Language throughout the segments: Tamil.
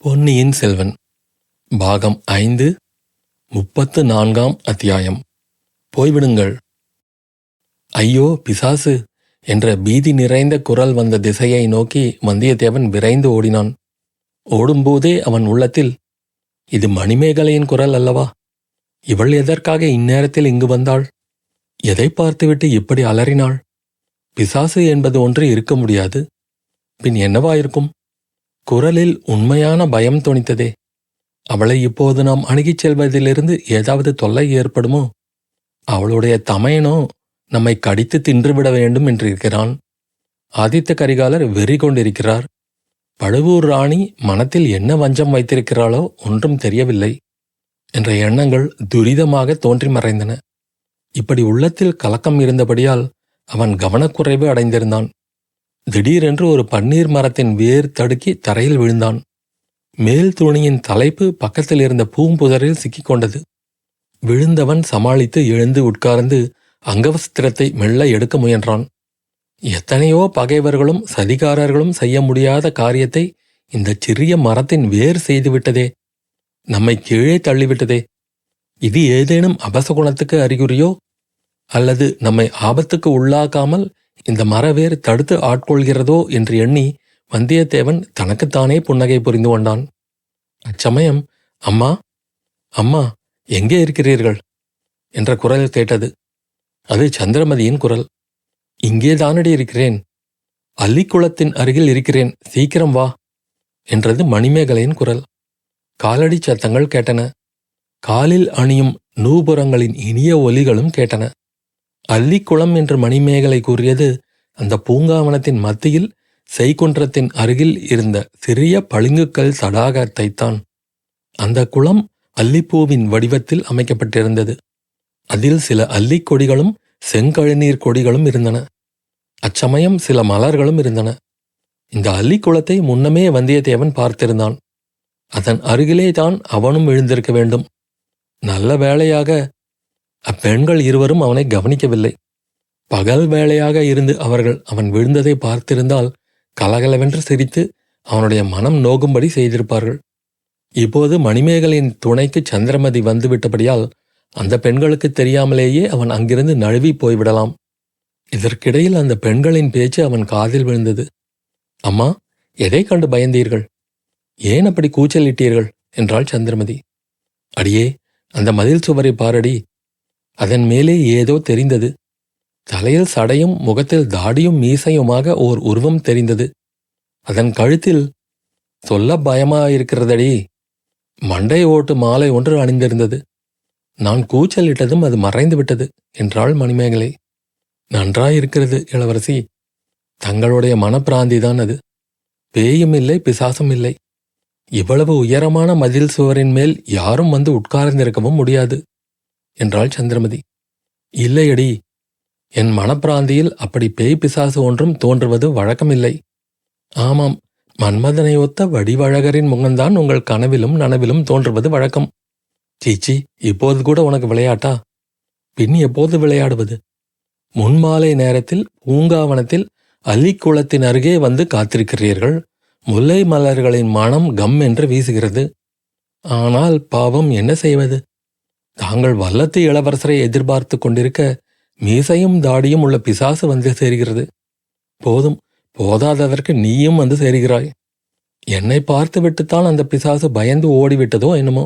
பொன்னியின் செல்வன் பாகம் 5 34ஆம் அத்தியாயம். போய்விடுங்கள். ஐயோ பிசாசு என்ற பீதி நிறைந்த குரல் வந்த திசையை நோக்கி வந்தியத்தேவன் விரைந்து ஓடினான். ஓடும்போதே அவன் உள்ளத்தில், இது மணிமேகலையின் குரல் அல்லவா? இவள் எதற்காக இந்நேரத்தில் இங்கு வந்தாள்? எதை பார்த்துவிட்டு இப்படி அலறினாள்? பிசாசு என்பது ஒன்று இருக்க முடியாது. பின் என்னவாயிருக்கும்? குரலில் உண்மையான பயம் தொனித்ததே. அவளை இப்போது நாம் அணுகிச் செல்வதிலிருந்து ஏதாவது தொல்லை ஏற்படுமோ? அவளுடைய தமையனோ நம்மை கடித்து தின்றுவிட வேண்டும் என்றிருக்கிறான். ஆதித்த கரிகாலர் வெறி கொண்டிருக்கிறார். பழுவூர் ராணி மனத்தில் என்ன வஞ்சம் வைத்திருக்கிறாளோ ஒன்றும் தெரியவில்லை என்ற எண்ணங்கள் துரிதமாக தோன்றி மறைந்தன. இப்படி உள்ளத்தில் கலக்கம் இருந்தபடியால் அவன் கவனக்குறைவு அடைந்திருந்தான். திடீரென்று ஒரு பன்னீர் மரத்தின் வேர் தடுக்கி தரையில் விழுந்தான். மேல் துணியின் தலைப்பு பக்கத்தில் இருந்த பூம்புதரில் சிக்கிக்கொண்டது. விழுந்தவன் சமாளித்து எழுந்து உட்கார்ந்து அங்கவஸ்திரத்தை மெல்ல எடுக்க முயன்றான். எத்தனையோ பகைவர்களும் சதிகாரர்களும் செய்ய முடியாத காரியத்தை இந்த சிறிய மரத்தின் வேர் செய்துவிட்டதே, நம்மை கீழே தள்ளிவிட்டதே. இது ஏதேனும் அபசகுணத்துக்கு அறிகுறியோ? அல்லது நம்மை ஆபத்துக்கு உள்ளாக்காமல் இந்த மரவேர் தடுத்து ஆட்கொள்கிறதோ என்று எண்ணி வந்தியத்தேவன் தனக்குத்தானே புன்னகை புரிந்து கொண்டான். அச்சமயம், அம்மா, அம்மா, எங்கே இருக்கிறீர்கள் என்ற குரல் கேட்டது. அது சந்திரமதியின் குரல். இங்கே தானடி இருக்கிறேன். அல்லிக்குளத்தின் அருகில் இருக்கிறேன், சீக்கிரம் வா என்றது மணிமேகலையின் குரல். காலடி சத்தங்கள் கேட்டன. காலில் அணியும் நூபுரங்களின் இனிய ஒலிகளும் கேட்டன. அல்லிக்குளம் என்று மணிமேகலை கூறியது அந்த பூங்காவனத்தின் மத்தியில் செய்குன்றத்தின் அருகில் இருந்த சிறிய பளிங்குக்கல் தடாகத்தைத்தான். அந்த குளம் அல்லிப்பூவின் வடிவத்தில் அமைக்கப்பட்டிருந்தது. அதில் சில அல்லிக் கொடிகளும் செங்கழுநீர் கொடிகளும் இருந்தன. அச்சமயம் சில மலர்களும் இருந்தன. இந்த அல்லிக்குளத்தை முன்னமே வந்தியத்தேவன் பார்த்திருந்தான். அதன் அருகிலே தான் அவனும் விழுந்திருக்க வேண்டும். நல்ல வேளையாக அப்பெண்கள் இருவரும் அவனை கவனிக்கவில்லை. பகல் வேளையாக இருந்து அவர்கள் அவன் விழுந்ததை பார்த்திருந்தால் கலகலவென்று சிரித்து அவனுடைய மனம் நோகும்படி செய்திருப்பார்கள். இப்போது மணிமேகலின் துணைக்கு சந்திரமதி வந்துவிட்டபடியால் அந்த பெண்களுக்கு தெரியாமலேயே அவன் அங்கிருந்து நழுவி போய்விடலாம். இதற்கிடையில் அந்த பெண்களின் பேச்சு அவன் காதில் விழுந்தது. அம்மா, எதை கண்டு பயந்தீர்கள்? ஏன் அப்படி கூச்சலிட்டீர்கள் என்றாள் சந்திரமதி. அடியே, அந்த மதில் சுவரை பாரடி. அதன் மேலே ஏதோ தெரிந்தது. தலையில் சடையும் முகத்தில் தாடியும் மீசையுமாக ஓர் உருவம் தெரிந்தது. அதன் கழுத்தில் சொல்ல பயமாயிருக்கிறதடி, மண்டை ஓட்டு மாலை ஒன்று அணிந்திருந்தது. நான் கூச்சலிட்டதும் அது மறைந்து விட்டது என்றாள் மணிமேகலை. நன்றாயிருக்கிறது இளவரசி. தங்களுடைய மனப்பிராந்திதான் அது. பேயும் இல்லை, பிசாசும் இல்லை. இவ்வளவு உயரமான மதில் சுவரின் மேல் யாரும் வந்து உட்கார்ந்திருக்கவும் முடியாது என்றாள் சந்திரமதி. இல்லையடி, என் மனப்பிராந்தியில் அப்படி பேய் பிசாசு ஒன்றும் தோன்றுவது வழக்கமில்லை. ஆமாம், மன்மதனை ஒத்த வடிவழகரின் முகம்தான் உங்கள் கனவிலும் நனவிலும் தோன்றுவது வழக்கம். சீச்சி, இப்போது கூட உனக்கு விளையாட்டா? பின் எப்போது விளையாடுவது? முன்மாலை நேரத்தில் பூங்காவனத்தில் அல்லிக்குளத்தின் அருகே வந்து காத்திருக்கிறீர்கள். முல்லை மலர்களின் மனம் கம் என்று வீசுகிறது. ஆனால் பாவம், என்ன செய்வது? தாங்கள் வல்லத்து இளவரசரை எதிர்பார்த்து கொண்டிருக்க மீசையும் தாடியும் உள்ள பிசாசு வந்து சேர்கிறது. போதும், போதாததற்கு நீயும் வந்து சேர்கிறாய். என்னை பார்த்து விட்டுத்தான் அந்த பிசாசு பயந்து ஓடிவிட்டதோ என்னமோ.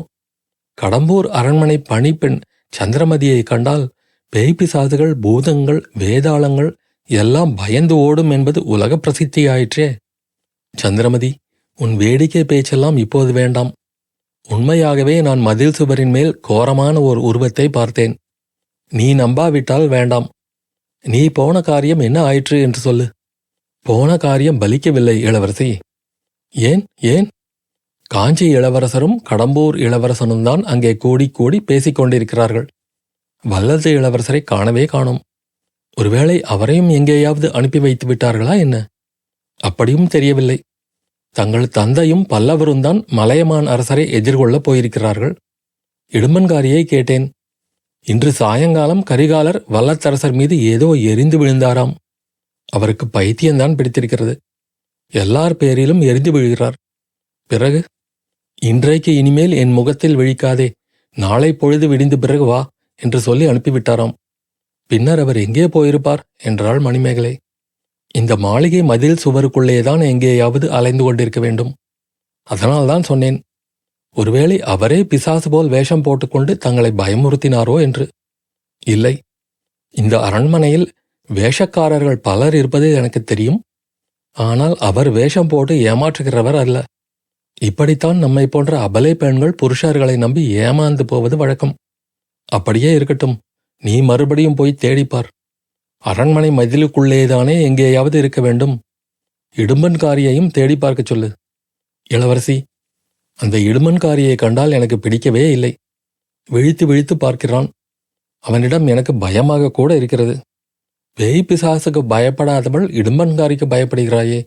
கடம்பூர் அரண்மனை பணிப்பெண் சந்திரமதியை கண்டால் பேய் பிசாசுகள், பூதங்கள், வேதாளங்கள் எல்லாம் பயந்து ஓடும் என்பது உலக பிரசித்தியாயிற்றே. சந்திரமதி, உன் வேடிக்கை பேச்செல்லாம் இப்போது வேண்டாம். உண்மையாகவே நான் மதில் சுவரின் மேல் கோரமான ஓர் உருவத்தை பார்த்தேன். நீ நம்பாவிட்டால் வேண்டாம். நீ போன காரியம் என்ன ஆயிற்று என்று சொல்லு. போன காரியம் பலிக்கவில்லை இளவரசி. ஏன் ஏன்? காஞ்சி இளவரசரும் கடம்பூர் இளவரசனும் தான் அங்கே கூடி கூடி பேசிக் கொண்டிருக்கிறார்கள். வல்லத்து இளவரசரை காணவே காணோம். ஒருவேளை அவரையும் எங்கேயாவது அனுப்பி வைத்து விட்டார்களா என்ன? அப்படியும் தெரியவில்லை. தங்கள் தந்தையும் பல்லவரும் தான் மலையமான் அரசரை எதிர்கொள்ளப் போயிருக்கிறார்கள். இடும்பன்காரியை கேட்டேன். இன்று சாயங்காலம் கரிகாலர் வல்லத்தரசர் மீது ஏதோ எரிந்து விழுந்தாராம். அவருக்கு பைத்தியம்தான் பிடித்திருக்கிறது. எல்லார் பேரிலும் எரிந்து விழுகிறார். பிறகு இன்றைக்கு இனிமேல் என் முகத்தில் விழிக்காதே, நாளை பொழுது விடிந்த பிறகு வா என்று சொல்லி அனுப்பிவிட்டாராம். பின்னர் அவர் எங்கே போயிருப்பார் என்றாள் மணிமேகலை. இந்த மாளிகை மதில் சுவருக்குள்ளேதான் எங்கேயாவது அலைந்து கொண்டிருக்க வேண்டும். அதனால்தான் சொன்னேன், ஒருவேளை அவரே பிசாசு போல் வேஷம் போட்டுக்கொண்டு தங்களை பயமுறுத்தினாரோ என்று. இல்லை, இந்த அரண்மனையில் வேஷக்காரர்கள் பலர் இருப்பது எனக்கு தெரியும். ஆனால் அவர் வேஷம் போட்டு ஏமாற்றுகிறவர் அல்ல. இப்படித்தான் நம்மை போன்ற அபலை பெண்கள் புருஷர்களை நம்பி ஏமாந்து போவது வழக்கம். அப்படியே இருக்கட்டும், நீ மறுபடியும் போய் தேடிப்பார். அரண்மனை மதிலுக்குள்ளேதானே எங்கேயாவது இருக்க வேண்டும். இடும்பன்காரியையும் தேடி பார்க்கச் சொல்லு. இளவரசி, அந்த இடுமன்காரியை கண்டால் எனக்கு பிடிக்கவே இல்லை. விழித்து விழித்து பார்க்கிறான். அவனிடம் எனக்கு பயமாக கூட இருக்கிறது. பேய் பிசாசுக்கு பயப்படாதவள் இடும்பன்காரிக்கு பயப்படுகிறாயே.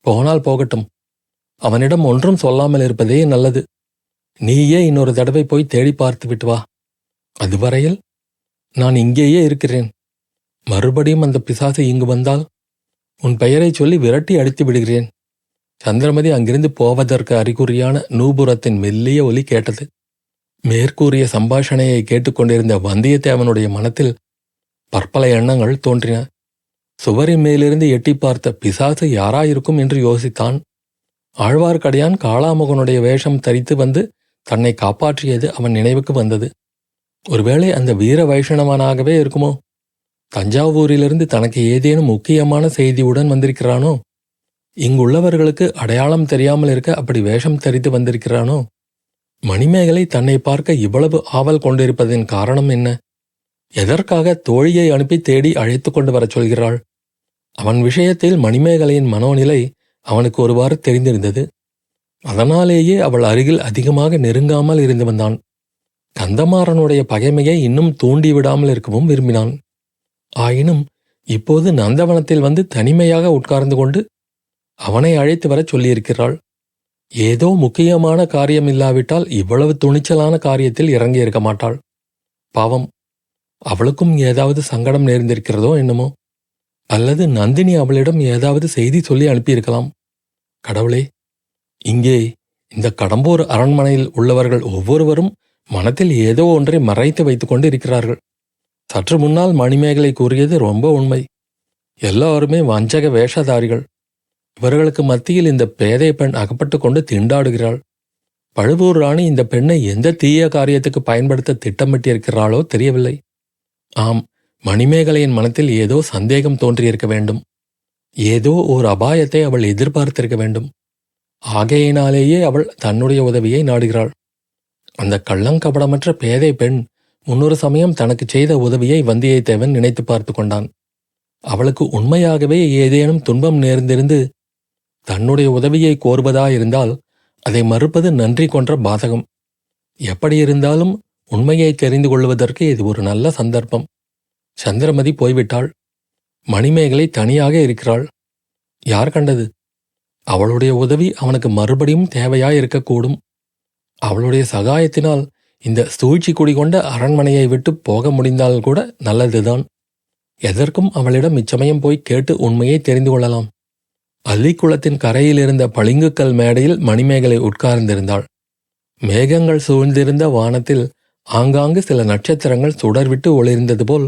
போனால் போகட்டும், அவனிடம் ஒன்றும் சொல்லாமல் இருப்பதே நல்லது. நீயே இன்னொரு தடவை போய் தேடி பார்த்து விட்டு வா. அதுவரையில் நான் இங்கேயே இருக்கிறேன். மறுபடியும் அந்த பிசாசு இங்கு வந்தால் உன் பெயரை சொல்லி விரட்டி அடித்து விடுகிறேன். சந்திரமதி அங்கிருந்து போவதற்கு அறிகுறியான நூபுரத்தின் மெல்லிய ஒலி கேட்டது. மேற்கூறிய சம்பாஷணையை கேட்டுக்கொண்டிருந்த வந்தியத்தேவனுடைய மனத்தில் பற்பல எண்ணங்கள் தோன்றின. சுவரின் மேலிருந்து எட்டி பார்த்த பிசாசு யாராயிருக்கும் என்று யோசித்தான். ஆழ்வார்க்கடியான் காளாமுகனுடைய வேஷம் தரித்து வந்து தன்னை காப்பாற்றியது அவன் நினைவுக்கு வந்தது. ஒருவேளை அந்த வீர வைஷ்ணவனாகவே இருக்குமோ? தஞ்சாவூரிலிருந்து தனக்கு ஏதேனும் முக்கியமான செய்தியுடன் வந்திருக்கிறானோ? இங்குள்ளவர்களுக்கு அடையாளம் தெரியாமல் இருக்க அப்படி வேஷம் தரித்து வந்திருக்கிறானோ? மணிமேகலை தன்னை பார்க்க இவ்வளவு ஆவல் கொண்டிருப்பதின் காரணம் என்ன? எதற்காக தோழியை அனுப்பி தேடி அழைத்து கொண்டு வரச் சொல்கிறாள்? அவன் விஷயத்தில் மணிமேகலையின் மனோநிலை அவனுக்கு ஒருவாறு தெரிந்திருந்தது. அதனாலேயே அவள் அருகில் அதிகமாக நெருங்காமல் இருந்து வந்தான். கந்தமாறனுடைய பகைமையை இன்னும் தூண்டிவிடாமல் இருக்கவும் விரும்பினான். ஆயினும் இப்போது நந்தவனத்தில் வந்து தனிமையாக உட்கார்ந்து கொண்டு அவனை அழைத்து வரச் சொல்லியிருக்கிறாள். ஏதோ முக்கியமான காரியம் இல்லாவிட்டால் இவ்வளவு துணிச்சலான காரியத்தில் இறங்கியிருக்க மாட்டாள். பாவம், அவளுக்கும் ஏதாவது சங்கடம் நேர்ந்திருக்கிறதோ என்னமோ. அல்லது நந்தினி அவளிடம் ஏதாவது செய்தி சொல்லி அனுப்பியிருக்கலாம். கடவுளே, இங்கே இந்த கடம்பூர் அரண்மனையில் உள்ளவர்கள் ஒவ்வொருவரும் மனத்தில் ஏதோ ஒன்றை மறைத்து வைத்துக் கொண்டு இருக்கிறார்கள். சற்று முன்னால் மணிமேகலை கூறியது ரொம்ப உண்மை. எல்லாருமே வஞ்சக வேஷதாரிகள். இவர்களுக்கு மத்தியில் இந்த பேதை பெண் அகப்பட்டு கொண்டு திண்டாடுகிறாள். பழுவூர் ராணி இந்த பெண்ணை எந்த தீய காரியத்துக்கு பயன்படுத்த திட்டமிட்டிருக்கிறாளோ தெரியவில்லை. ஆம், மணிமேகலையின் மனத்தில் ஏதோ சந்தேகம் தோன்றியிருக்க வேண்டும். ஏதோ ஓர் அபாயத்தை அவள் எதிர்பார்த்திருக்க வேண்டும். ஆகையினாலேயே அவள் தன்னுடைய உதவியை நாடுகிறாள். அந்த கள்ளங்கபடமற்ற பேதை பெண் முன்னொரு சமயம் தனக்கு செய்த உதவியை வந்தியத்தேவன் நினைத்து பார்த்து கொண்டான். அவளுக்கு உண்மையாகவே ஏதேனும் துன்பம் நேர்ந்திருந்து தன்னுடைய உதவியை கோருவதாயிருந்தால் அதை மறுப்பது நன்றி கொன்ற பாதகம். எப்படியிருந்தாலும் உண்மையை தெரிந்து கொள்வதற்கு இது ஒரு நல்ல சந்தர்ப்பம். சந்திரமதி போய்விட்டாள். மணிமேகலை தனியாக இருக்கிறாள். யார் கண்டது? அவளுடைய உதவி அவனுக்கு மறுபடியும் தேவையாயிருக்கக்கூடும். அவளுடைய சகாயத்தினால் இந்த சூழ்ச்சி குடிகொண்ட அரண்மனையை விட்டு போக முடிந்தால் கூட நல்லதுதான். எதற்கும் அவளிடம் இச்சமயம் போய் கேட்டு உண்மையை தெரிந்து கொள்ளலாம். அல்லிக்குளத்தின் கரையில் இருந்த பளிங்குக்கல் மேடையில் மணிமேகலை உட்கார்ந்திருந்தாள். மேகங்கள் சூழ்ந்திருந்த வானத்தில் ஆங்காங்கு சில நட்சத்திரங்கள் சுடர்விட்டு ஒளிர்ந்தது போல்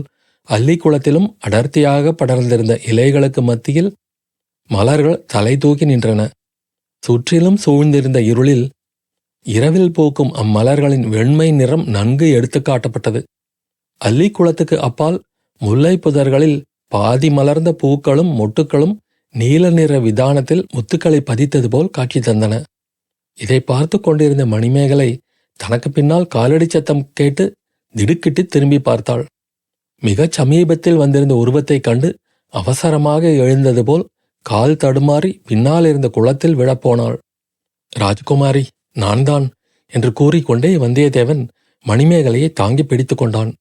அல்லிக்குளத்திலும் அடர்த்தியாக படர்ந்திருந்த இலைகளுக்கு மத்தியில் மலர்கள் தலை தூக்கி நின்றன. சுற்றிலும் சூழ்ந்திருந்த இருளில் இரவில் பூக்கும் அம்மலர்களின் வெண்மை நிறம் நன்கு எடுத்து காட்டப்பட்டது. அல்லிக்குளத்துக்கு அப்பால் முல்லை புதர்களில் பாதி மலர்ந்த பூக்களும் மொட்டுக்களும் நீல நிற விதானத்தில் முத்துக்களை பதித்தது போல் காட்சி தந்தன. இதை பார்த்து கொண்டிருந்த மணிமேகலை தனக்கு பின்னால் காலடி சத்தம் கேட்டு திடுக்கிட்டு திரும்பி பார்த்தாள். மிகச் சமீபத்தில் வந்திருந்த உருவத்தைக் கண்டு அவசரமாக எழுந்தது போல் கால் தடுமாறி பின்னால் இருந்த குளத்தில் விழப்போனாள். ராஜகுமாரி, நான்தான் என்று கூறிக்கொண்டே வந்தியத்தேவன் மணிமேகலையை தாங்கி பிடித்து கொண்டான்.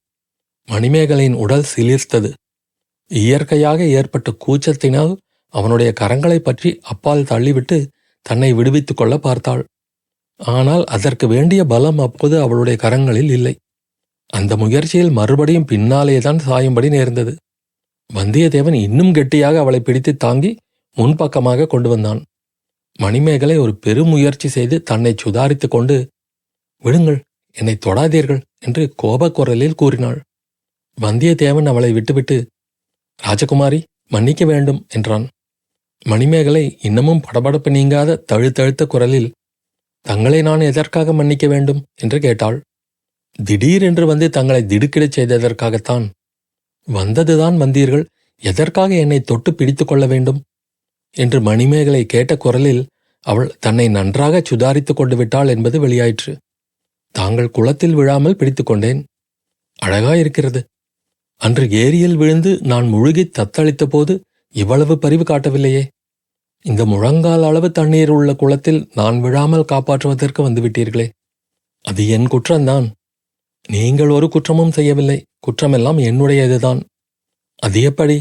மணிமேகலையின் உடல் சிலிர்த்தது. இயற்கையாக ஏற்பட்ட கூச்சத்தினால் அவனுடைய கரங்களை பற்றி அப்பால் தள்ளிவிட்டு தன்னை விடுவித்துக் கொள்ள பார்த்தாள். ஆனால் அதற்கு வேண்டிய பலம் அப்போது அவளுடைய கரங்களில் இல்லை. அந்த முயற்சியில் மறுபடியும் பின்னாலேதான் சாயும்படி நேர்ந்தது. வந்தியத்தேவன் இன்னும் கெட்டியாக அவளை பிடித்து தாங்கி முன்பக்கமாக கொண்டு வந்தான். மணிமேகலை ஒரு பெருமுயற்சி செய்து தன்னை சுதாரித்துக் கொண்டு, விடுங்கள், என்னை தொடாதீர்கள் என்று கோபக்குரலில் கூறினாள். வந்தியத்தேவன் அவளை விட்டுவிட்டு, ராஜகுமாரி, மன்னிக்க வேண்டும் என்றான். மணிமேகலை இன்னமும் படபடப்பு நீங்காத தழுத்தழுத்த குரலில், தங்களை நான் எதற்காக மன்னிக்க வேண்டும் என்று கேட்டாள். திடீரென்று வந்து தங்களை திடுக்கிடச் செய்ததற்காகத்தான். வந்ததுதான் வந்தீர்கள், எதற்காக என்னை தொட்டு பிடித்து கொள்ள வேண்டும் என்று மணிமேகலை கேட்ட குரலில் அவள் தன்னை நன்றாக சுதாரித்துக் கொண்டு விட்டாள் என்பது வெளியாயிற்று. தாங்கள் குளத்தில் விழாமல் பிடித்து கொண்டேன். அழகாயிருக்கிறது. அன்று ஏரியில் விழுந்து நான் முழுகி தத்தளித்த போது இவ்வளவு பரிவு காட்டவில்லையே. இந்த முழங்கால் அளவு தண்ணீர் உள்ள குளத்தில் நான் விழாமல் காப்பாற்றுவதற்கு வந்துவிட்டீர்களே, அது என் குற்றம்தான். நீங்கள் ஒரு குற்றமும் செய்யவில்லை. குற்றமெல்லாம் என்னுடையதுதான். அது எப்படி?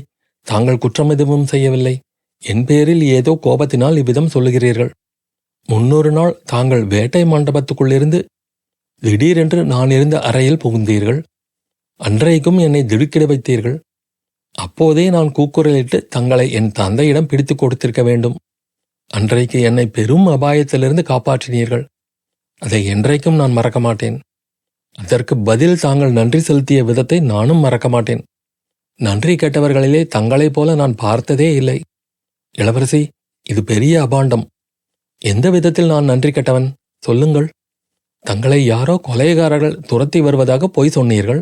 தாங்கள் குற்றம் எதுவும் செய்யவில்லை. என் பேரில் ஏதோ கோபத்தினால் இவ்விதம் சொல்லுகிறீர்கள். முன்னொரு நாள் தாங்கள் வேட்டை மண்டபத்துக்குள்ளிருந்து திடீரென்று நான் இருந்த அறையில் புகுந்தீர்கள். அன்றைக்கும் என்னை திடுக்கிட வைத்தீர்கள். அப்போதே நான் கூக்குரலிட்டு தங்களை என் தந்தையிடம் பிடித்து கொடுத்திருக்க வேண்டும். அன்றைக்கு என்னை பெரும் அபாயத்திலிருந்து காப்பாற்றினீர்கள். அதை என்றைக்கும் நான் மறக்க மாட்டேன். அதற்கு பதில் தாங்கள் நன்றி செலுத்திய விதத்தை நானும் மறக்க மாட்டேன். நன்றி கெட்டவர்களிலே தங்களைப் போல நான் பார்த்ததே இல்லை. இளவரசி, இது பெரிய அபாண்டம். எந்த விதத்தில் நான் நன்றி கெட்டவன் சொல்லுங்கள். தங்களை யாரோ கொலைகாரர்கள் துரத்தி வருவதாக போய் சொன்னீர்கள்.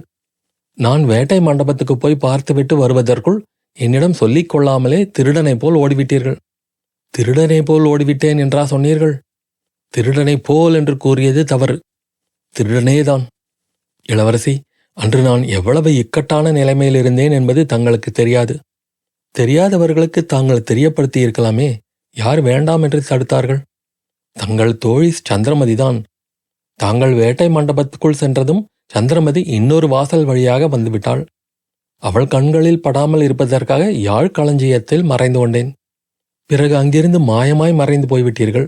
நான் வேட்டை மண்டபத்துக்கு போய் பார்த்துவிட்டு வருவதற்குள் என்னிடம் சொல்லிக் கொள்ளாமலே திருடனைப் போல் ஓடிவிட்டீர்கள். திருடனைப் போல் ஓடிவிட்டேன் என்றா சொன்னீர்கள்? திருடனைப் போல் என்று கூறியது தவறு. திருடனேதான். இளவரசி, அன்று நான் எவ்வளவு இக்கட்டான நிலைமையில் இருந்தேன் என்பது தங்களுக்கு தெரியாது. தெரியாதவர்களுக்கு தாங்கள் தெரியப்படுத்தி இருக்கலாமே. யார் வேண்டாம் என்று தடுத்தார்கள்? தங்கள் தோழி சந்திரமதிதான். தாங்கள் வேட்டை மண்டபத்துக்குள் சென்றதும் சந்திரமதி இன்னொரு வாசல் வழியாக வந்துவிட்டாள். அவள் கண்களில் படாமல் இருப்பதற்காக யாழ் களஞ்சியத்தில் மறைந்து கொண்டேன். பிறகு அங்கிருந்து மாயமாய் மறைந்து போய்விட்டீர்கள்.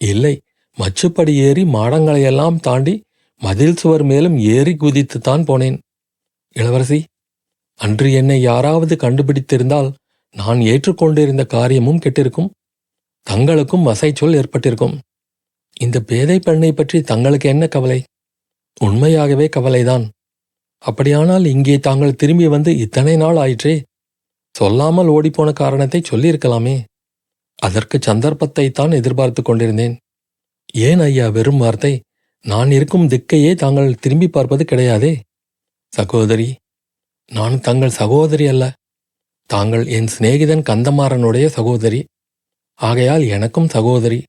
இல்லை, மச்சுப்படி ஏறி மாடங்களையெல்லாம் தாண்டி மதில் சுவர் மேலும் ஏறி குதித்துத்தான் போனேன். இளவரசி, அன்று என்னை யாராவது கண்டுபிடித்திருந்தால் நான் ஏற்றுக்கொண்டிருந்த காரியமும் கெட்டிருக்கும். தங்களுக்கும் வசைச்சொல் ஏற்பட்டிருக்கும். இந்த பேதை பெண்ணை பற்றி தங்களுக்கு என்ன கவலை? உண்மையாகவே கவலைதான். அப்படியானால் இங்கே தாங்கள் திரும்பி வந்து இத்தனை நாள் ஆயிற்றே. சொல்லாமல் ஓடிப்போன காரணத்தை சொல்லியிருக்கலாமே. அதற்கு சந்தர்ப்பத்தைத்தான் எதிர்பார்த்து கொண்டிருந்தேன். ஏன் ஐயா வெறும் வார்த்தை? நான் இருக்கும் திக்கையே தாங்கள் திரும்பி பார்ப்பது கிடையாதே. சகோதரி, நான் தங்கள் சகோதரி அல்ல. தாங்கள் என் சிநேகிதன் கந்தமாறனுடைய சகோதரி. ஆகையால் எனக்கும் சகோதரி.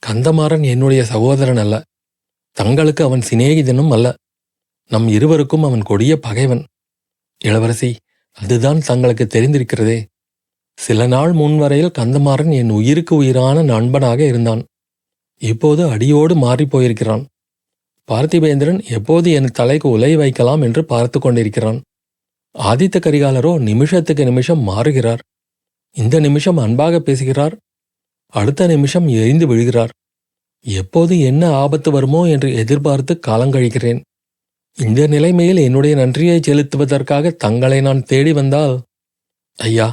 கந்தமாறன் என்னுடைய சகோதரன் அல்ல. தங்களுக்கு அவன் சிநேகிதனும் அல்ல. நம் இருவருக்கும் அவன் கொடிய பகைவன். இளவரசி, அதுதான் தங்களுக்கு தெரிந்திருக்கிறதே. சில நாள் முன்வரையில் கந்தமாறன் என் உயிருக்கு உயிரான நண்பனாக இருந்தான். இப்போது அடியோடு மாறிப்போயிருக்கிறான். பார்த்திபேந்திரன் எப்போது என் தலைக்கு உலை வைக்கலாம் என்று பார்த்து கொண்டிருக்கிறான். ஆதித்த கரிகாலரோ நிமிஷத்துக்கு நிமிஷம் மாறுகிறார். இந்த நிமிஷம் அன்பாக பேசுகிறார், அடுத்த நிமிஷம் எரிந்து விழுகிறார். எப்போது என்ன ஆபத்து வருமோ என்று எதிர்பார்த்து காலங்கழிக்கிறேன். இந்த நிலைமையில் என்னுடைய நன்றியை செலுத்துவதற்காக தங்களை நான் தேடி வந்தால், ஐயா,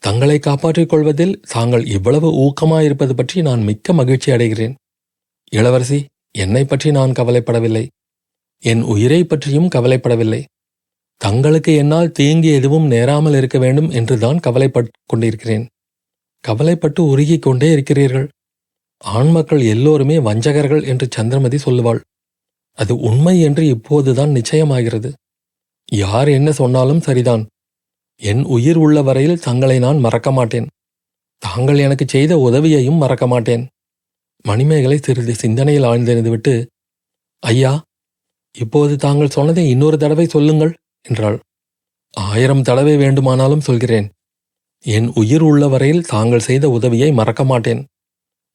தங்களை காப்பாற்றிக் கொள்வதில் தாங்கள் இவ்வளவு ஊக்கமாயிருப்பது பற்றி நான் மிக்க மகிழ்ச்சி அடைகிறேன். இளவரசி, என்னை பற்றி நான் கவலைப்படவில்லை. என் உயிரை பற்றியும் கவலைப்படவில்லை. தங்களுக்கு என்னால் தீங்கு எதுவும் நேராமல் இருக்க வேண்டும் என்றுதான் கவலைப்பட்டு கொண்டிருக்கிறேன். கவலைப்பட்டு உருகிக் கொண்டே இருக்கிறீர்கள். ஆண் மக்கள் எல்லோருமே வஞ்சகர்கள் என்று சந்திரமதி சொல்லுவாள். அது உண்மை என்று இப்போதுதான் நிச்சயமாகிறது. யார் என்ன சொன்னாலும் சரிதான். என் உயிர் உள்ள வரையில் தங்களை நான் மறக்க மாட்டேன். தாங்கள் எனக்கு செய்த உதவியையும் மறக்க மாட்டேன். மணிமேகலை சிறிது சிந்தனையில் ஆழ்ந்திருந்துவிட்டு, ஐயா, இப்போது தாங்கள் சொன்னதை இன்னொரு தடவை சொல்லுங்கள் என்றாள். 1000 தடவை வேண்டுமானாலும் சொல்கிறேன். என் உயிர் உள்ள வரையில் தாங்கள் செய்த உதவியை மறக்க மாட்டேன்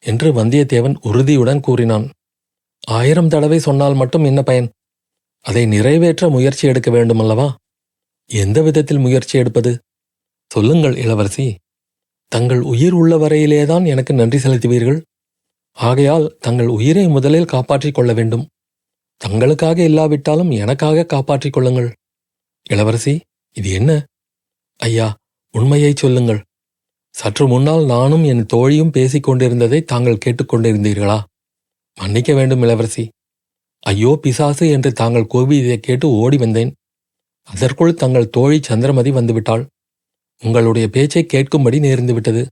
என்று வந்தியத்தேவன் உறுதியுடன் கூறினான். 1000 தடவை சொன்னால் மட்டும் என்ன பயன்? அதை நிறைவேற்ற முயற்சி எடுக்க வேண்டுமல்லவா? எந்த விதத்தில் முயற்சி எடுப்பது? சொல்லுங்கள் இளவரசி. தங்கள் உயிர் உள்ள வரையிலேதான் எனக்கு நன்றி செலுத்துவீர்கள். ஆகையால் தங்கள் உயிரை முதலில் காப்பாற்றிக் கொள்ள வேண்டும். தங்களுக்காக இல்லாவிட்டாலும் எனக்காக காப்பாற்றிக் கொள்ளுங்கள். இளவரசி, இது என்ன? ஐயா, உண்மையை சொல்லுங்கள். சற்று முன்னால் நானும் என் தோழியும் பேசிக் கொண்டிருந்ததை தாங்கள் கேட்டுக்கொண்டிருந்தீர்களா? மன்னிக்க வேண்டும் இளவரசி. ஐயோ பிசாசு என்று தாங்கள் கூவியதைக் கேட்டு ஓடி வந்தேன். அதற்குள் தங்கள் தோழி சந்திரமதி வந்துவிட்டாள். உங்களுடைய பேச்சை கேட்கும்படி நேர்ந்துவிட்டது.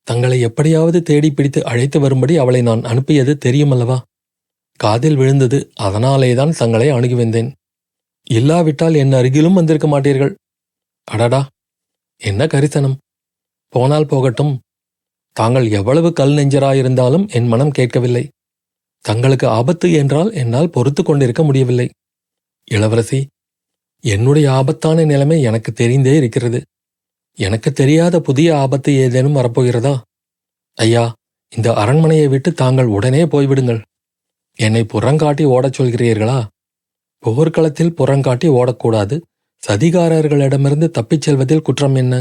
தங்களை எப்படியாவது தேடி பிடித்து அழைத்து வரும்படி அவளை நான் அனுப்பியது தெரியுமல்லவா? காதில் விழுந்தது. அதனாலேதான் தங்களை அணுகி வந்தேன். இல்லாவிட்டால் என் அருகிலும் வந்திருக்க மாட்டீர்கள். அடடா, என்ன கரிசனம்! போனால் போகட்டும். தாங்கள் எவ்வளவு கல் நெஞ்சராயிருந்தாலும் என் மனம் கேட்கவில்லை. தங்களுக்கு ஆபத்து என்றால் என்னால் பொறுத்து கொண்டிருக்க முடியவில்லை. இளவரசி, என்னுடைய ஆபத்தான நிலைமை எனக்கு தெரிந்தே இருக்கிறது. எனக்கு தெரியாத புதிய ஆபத்து ஏதேனும் வரப்போகிறதா? ஐயா, இந்த அரண்மனையை விட்டு தாங்கள் உடனே போய்விடுங்கள். என்னை புறங்காட்டி ஓடச் சொல்கிறீர்களா? போர்க்களத்தில் புறங்காட்டி ஓடக்கூடாது. சதிகாரர்களிடமிருந்து தப்பிச் செல்வதில் குற்றம் என்ன?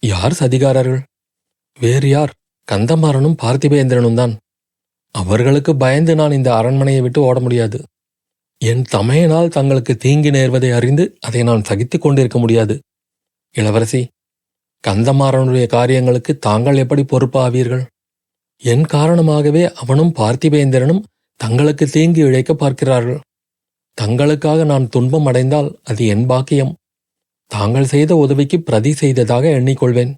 யார் சதிகாரர்கள்? வேறு யார்? கந்தமாறனும் பார்த்திபேந்திரனும் தான். அவர்களுக்கு பயந்து நான் இந்த அரண்மனையை விட்டு ஓட முடியாது. என் தமையனால் தங்களுக்கு தீங்கி நேர்வதை அறிந்து அதை நான் சகித்துக் கொண்டிருக்க முடியாது. இளவரசி, கந்தமாறனுடைய காரியங்களுக்கு தாங்கள் எப்படி பொறுப்பாவீர்கள்? என் காரணமாகவே அவனும் பார்த்திபேந்திரனும் தங்களுக்கு தீங்கு இழைக்க பார்க்கிறார்கள். தங்களுக்காக நான் துன்பம் அடைந்தால் அது என் பாக்கியம். தாங்கள் செய்த உதவிக்கு பிரதி செய்ததாக எண்ணிக்கொள்வேன்.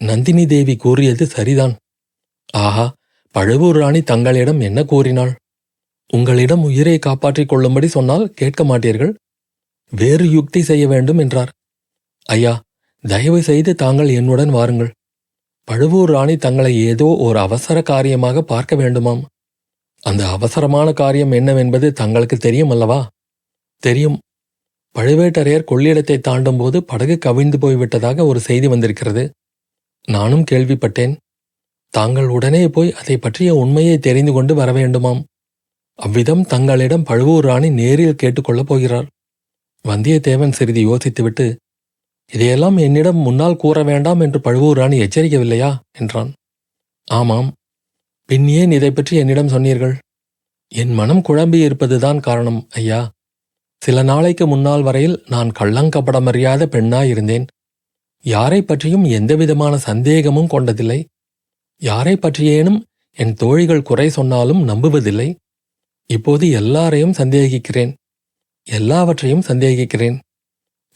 நந்தினி தேவி கூறியது சரிதான். ஆஹா, பழுவூர் ராணி தங்களிடம் என்ன கூறினாள்? உங்களிடம் உயிரை காப்பாற்றிக் கொள்ளும்படி சொன்னால் கேட்க மாட்டீர்கள். வேறு யுக்தி செய்ய வேண்டும் என்றார். ஐயா, தயவு செய்து தாங்கள் என்னுடன் வாருங்கள். பழுவூர் ராணி தங்களை ஏதோ ஒரு அவசர காரியமாக பார்க்க வேண்டுமாம். அந்த அவசரமான காரியம் என்னவென்பது தங்களுக்கு தெரியும் அல்லவா? தெரியும். பழுவேட்டரையர் கொள்ளிடத்தை தாண்டும் போது படகு கவிழ்ந்து போய்விட்டதாக ஒரு செய்தி வந்திருக்கிறது. நானும் கேள்விப்பட்டேன். தாங்கள் உடனே போய் அதை பற்றிய உண்மையை தெரிந்து கொண்டு வர வேண்டுமாம். அவ்விதம் தங்களிடம் பழுவூர் ராணி நேரில் கேட்டுக்கொள்ளப் போகிறார். வந்தியத்தேவன் சிறிது யோசித்துவிட்டு, இதையெல்லாம் என்னிடம் முன்னால் கூற வேண்டாம் என்று பழுவூர் ராணி எச்சரிக்கவில்லையா என்றான். ஆமாம். பின் ஏன் இதை பற்றி என்னிடம் சொன்னீர்கள்? என் மனம் குழம்பி இருப்பதுதான் காரணம் ஐயா. சில நாளைக்கு முன்னால் வரையில் நான் கள்ளங்கபடமறியாத பெண்ணாயிருந்தேன். யாரை பற்றியும் எந்தவிதமான சந்தேகமும் கொண்டதில்லை. யாரை பற்றியேனும் என் தோழிகள் குறை சொன்னாலும் நம்புவதில்லை. இப்போது எல்லாரையும் சந்தேகிக்கிறேன். எல்லாவற்றையும் சந்தேகிக்கிறேன்.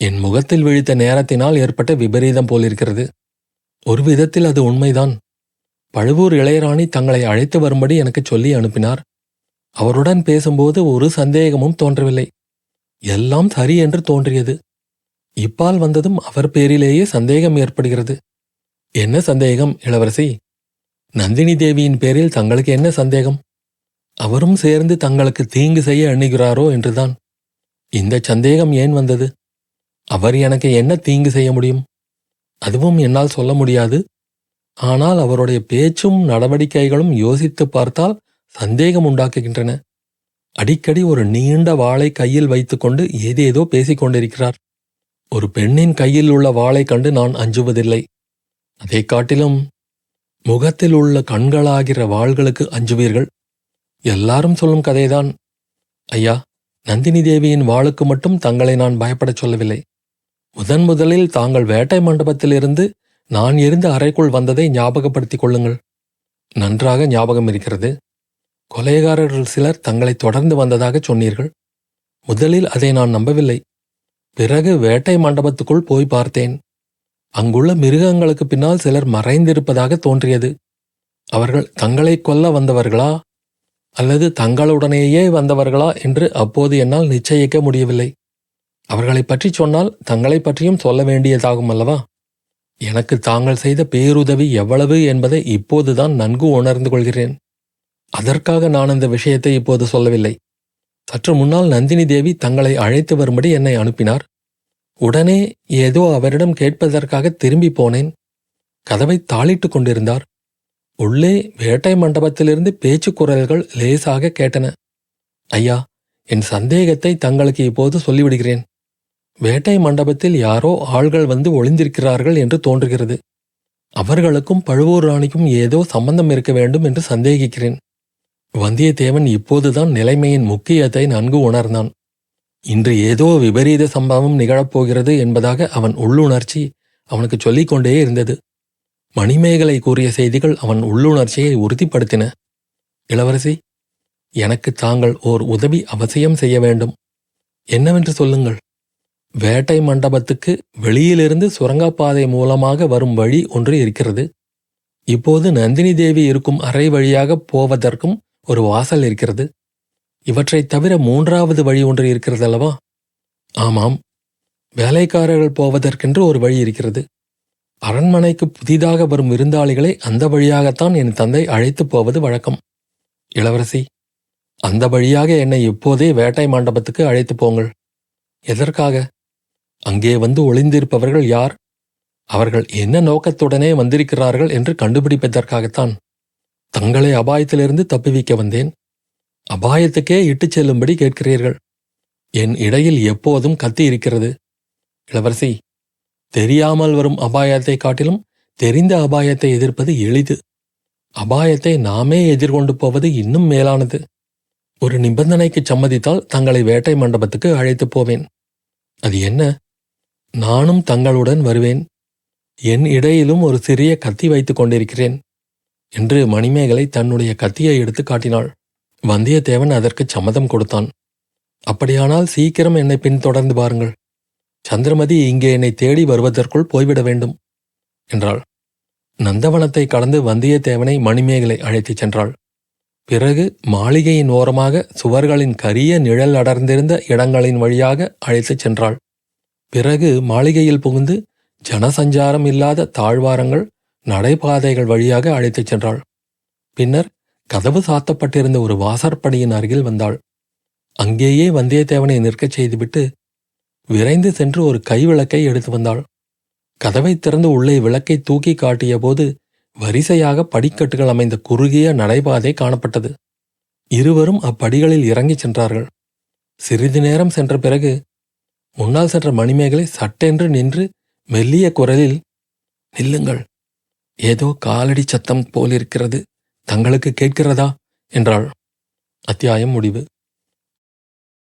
என் முகத்தில் விழித்த நேரத்தினால் ஏற்பட்ட விபரீதம் போலிருக்கிறது. ஒரு விதத்தில் அது உண்மைதான். பழுவூர் இளையராணி தங்களை அழைத்து வரும்படி எனக்கு சொல்லி அனுப்பினார். அவருடன் பேசும்போது ஒரு சந்தேகமும் தோன்றவில்லை. எல்லாம் சரி என்று தோன்றியது. இப்பால் வந்ததும் அவர் பேரிலேயே சந்தேகம் ஏற்படுகிறது. என்ன சந்தேகம் இளவரசி? நந்தினி தேவியின் பேரில் தங்களுக்கு என்ன சந்தேகம்? அவரும் சேர்ந்து தங்களுக்கு தீங்கு செய்ய எண்ணுகிறாரோ என்றுதான். இந்த சந்தேகம் ஏன் வந்தது? அவர் எனக்கு என்ன தீங்கு செய்ய முடியும்? அதுவும் என்னால் சொல்ல முடியாது. ஆனால் அவருடைய பேச்சும் நடவடிக்கைகளும் யோசித்து பார்த்தால் சந்தேகம் உண்டாக்குகின்றன. அடிக்கடி ஒரு நீண்ட வாளை கையில் வைத்துக்கொண்டு ஏதேதோ பேசிக் கொண்டிருக்கிறார். ஒரு பெண்ணின் கையில் உள்ள வாளை கண்டு நான் அஞ்சுவதில்லை. அதை காட்டிலும் முகத்தில் உள்ள கண்களாகிற வாள்களுக்கு அஞ்சுவீர்கள். எல்லாரும் சொல்லும் கதைதான். ஐயா, நந்தினி தேவியின் வாளுக்கு மட்டும் தங்களை நான் பயப்படச் சொல்லவில்லை. முதலில் தாங்கள் வேட்டை மண்டபத்திலிருந்து நான் இருந்த அறைக்குள் வந்ததை ஞாபகப்படுத்திக் கொள்ளுங்கள். நன்றாக ஞாபகம் இருக்கிறது. கொலைகாரர்கள் சிலர் தங்களை தொடர்ந்து வந்ததாக சொன்னீர்கள். முதலில் அதை நான் நம்பவில்லை. பிறகு வேட்டை மண்டபத்துக்குள் போய் பார்த்தேன். அங்குள்ள மிருகங்களுக்கு பின்னால் சிலர் மறைந்திருப்பதாக தோன்றியது. அவர்கள் தங்களை கொல்ல வந்தவர்களா அல்லது தங்களுடனேயே வந்தவர்களா என்று அப்போது என்னால் நிச்சயிக்க முடியவில்லை. அவர்களை பற்றி சொன்னால் தங்களை பற்றியும் சொல்ல வேண்டியதாகும் அல்லவா? எனக்கு தாங்கள் செய்த பேருதவி எவ்வளவு என்பதை இப்போதுதான் நன்கு உணர்ந்து கொள்கிறேன். அதற்காக நான் அந்த விஷயத்தை இப்போது சொல்லவில்லை. சற்று முன்னால் நந்தினி தேவி தங்களை அழைத்து வரும்படி என்னை அனுப்பினார். உடனே ஏதோ அவரிடம் கேட்பதற்காக திரும்பி போனேன். கதவை தாளிட்டு கொண்டிருந்தார். உள்ளே வேட்டை மண்டபத்திலிருந்து பேச்சுக் குரல்கள் லேசாக கேட்டன. ஐயா, என் சந்தேகத்தை தங்களுக்கு இப்போது சொல்லிவிடுகிறேன். வேட்டை மண்டபத்தில் யாரோ ஆள்கள் வந்து ஒளிந்திருக்கிறார்கள் என்று தோன்றுகிறது. அவர்களுக்கும் பழுவூர் ராணிக்கும் ஏதோ சம்பந்தம் இருக்க வேண்டும் என்று சந்தேகிக்கிறேன். வந்தியத்தேவன் இப்போதுதான் நிலைமையின் முக்கியத்தை நன்கு உணர்ந்தான். இன்று ஏதோ விபரீத சம்பவம் நிகழப்போகிறது என்பதாக அவன் உள்ளுணர்ச்சி அவனுக்கு சொல்லிக்கொண்டே இருந்தது. மணிமேகலை கூறிய செய்திகள் அவன் உள்ளுணர்ச்சியை உறுதிப்படுத்தின. இளவரசி, எனக்கு தாங்கள் ஓர் உதவி அவசியம் செய்ய வேண்டும். என்னவென்று சொல்லுங்கள். வேட்டை மண்டபத்துக்கு வெளியிலிருந்து சுரங்கப்பாதை மூலமாக வரும் வழி ஒன்று இருக்கிறது. இப்போது நந்தினி தேவி இருக்கும் அறை வழியாக போவதற்கும் ஒரு வாசல் இருக்கிறது. இவற்றைத் தவிர 3வது வழி ஒன்று இருக்கிறதல்லவா? ஆமாம், வேலைக்காரர்கள் போவதற்கென்று ஒரு வழி இருக்கிறது. அரண்மனைக்கு புதிதாக வரும் விருந்தாளிகளை அந்த வழியாகத்தான் என் தந்தை அழைத்துப் போவது வழக்கம். இளவரசி, அந்த வழியாக என்னை இப்போதே வேட்டை மண்டபத்துக்கு அழைத்துப் போங்கள். எதற்காக? அங்கே வந்து ஒளிந்திருப்பவர்கள் யார், அவர்கள் என்ன நோக்கத்துடனே வந்திருக்கிறார்கள் என்று கண்டுபிடிப்பதற்காகத்தான். தங்களை அபாயத்திலிருந்து தப்புவிக்க வந்தேன். அபாயத்துக்கே இட்டுச் செல்லும்படி கேட்கிறீர்கள். என் இடையில் எப்போதும் கத்தி இருக்கிறது. இளவரசி, தெரியாமல் வரும் அபாயத்தை காட்டிலும் தெரிந்த அபாயத்தை எதிர்ப்பது எளிது. அபாயத்தை நாமே எதிர்கொண்டு போவது இன்னும் மேலானது. ஒரு நிபந்தனைக்கு சம்மதித்தால் தங்களை வேட்டை மண்டபத்துக்கு அழைத்துப் போவேன். அது என்ன? நானும் தங்களுடன் வருவேன். என் இடையிலும் ஒரு சிறிய கத்தி வைத்துக் கொண்டிருக்கிறேன் என்று மணிமேகலை தன்னுடைய கத்தியை எடுத்து காட்டினாள். வந்தியத்தேவன் அதற்கு சம்மதம் கொடுத்தான். அப்படியானால் சீக்கிரம் என்னை பின்தொடர்ந்து பாருங்கள். சந்திரமதி இங்கே என்னை தேடி வருவதற்குள் போய்விட வேண்டும் என்றாள். நந்தவனத்தை கடந்து வந்தியத்தேவனை மணிமேகலை அழைத்துச் சென்றாள். பிறகு மாளிகையின் ஓரமாக சுவர்களின் கரிய நிழல் அடர்ந்திருந்த இடங்களின் வழியாக அழைத்துச் சென்றாள். பிறகு மாளிகையில் புகுந்து ஜனசஞ்சாரம் இல்லாத தாழ்வாரங்கள், நடைபாதைகள் வழியாக அழைத்துச் சென்றாள். பின்னர் கதவு சாத்தப்பட்டிருந்த ஒரு வாசற்படியின் அருகில் வந்தாள். அங்கேயே வந்தியத்தேவனை நிற்கச் செய்துவிட்டு விரைந்து சென்று ஒரு கைவிளக்கை எடுத்து வந்தாள். கதவை திறந்து உள்ளே விளக்கை தூக்கி காட்டிய போது வரிசையாக படிக்கட்டுகள் அமைந்த குறுகிய நடைபாதை காணப்பட்டது. இருவரும் அப்படிகளில் இறங்கிச் சென்றார்கள். சிறிது நேரம் சென்ற பிறகு முன்னால் சென்ற மணிமேகலை சட்டென்று நின்று மெல்லிய குரலில், நில்லுங்கள், ஏதோ காலடி சத்தம் போலிருக்கிறது, தங்களுக்கு கேட்கிறதா என்றாள். அத்தியாயம் முடிவு.